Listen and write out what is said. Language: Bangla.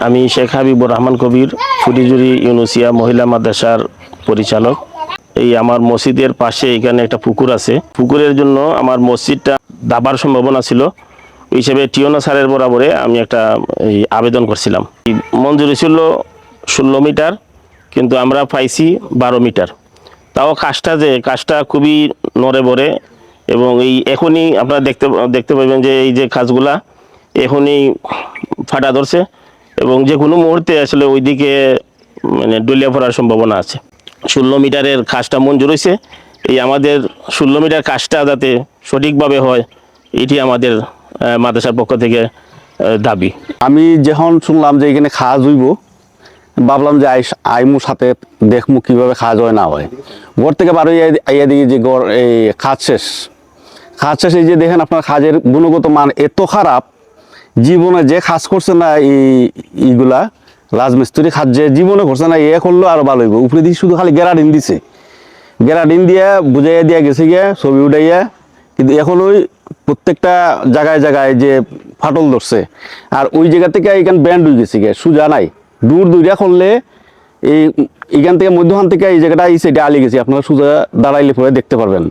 আমি শেখ হাবিবুর রহমান কবির ফুটিজুরি ইউনুসিয়া মহিলা মাদ্রাসার পরিচালক। এই আমার মসজিদের পাশে এখানে একটা পুকুর আছে। পুকুরের জন্য আমার মসজিদটা দাবার সম্ভাবনা ছিল, ওই হিসেবে টিওনো স্যারের বরাবরে আমি একটা আবেদন করছিলাম। মঞ্জুরি ছিল 16 মিটার, কিন্তু আমরা পাইছি 12 মিটার। তাও কাজটা খুবই নড়ে বড়ে, এবং এই এখনই আপনারা দেখতে পাবেন যে এই যে কাজগুলা এখনই ফাটা ধরছে, এবং যে কোনো মুহূর্তে আসলে ওইদিকে মানে ডলিয়া পড়ার সম্ভাবনা আছে। 16 মিটারের কাজটা মঞ্জুর হয়েছে। এই আমাদের 16 মিটার কাজটা যাতে সঠিকভাবে হয়, এটি আমাদের মাদ্রাসার পক্ষ থেকে দাবি। আমি যখন শুনলাম যে এখানে খাওয়া হইব, ভাবলাম যে আইমুর সাথে দেখমু কীভাবে খাওয়া হয় না হয়। ঘর থেকে বারো আইয়া দিকে যে এই খাজ শেষ এই যে দেখেন আপনার খাজের গুণগত মান এত খারাপ, জীবনে যে কাজ করছে না এইগুলা রাজমিস্ত্রি কাজ যে জীবনে করছে না, এ করলো আরো ভালো হইব। উপরে দিয়ে শুধু খালি গ্যারাডিন দিছে, গ্যারাডিন দিয়া বুঝাইয়া দিয়া গেছে গিয়া ছবি উঠাইয়া, কিন্তু এখন ওই প্রত্যেকটা জায়গায় জায়গায় যে ফাটল ধরছে, আর ওই জায়গা থেকে এখান ব্যান্ড হয়ে গেছে গিয়া, সোজা নাই। দূরিয়া করলে এইখান থেকে মধ্যখান থেকে এই জায়গাটা এই সাইডে আলি গেছে, আপনারা সোজা দাঁড়াইলে পরে দেখতে পারবেন।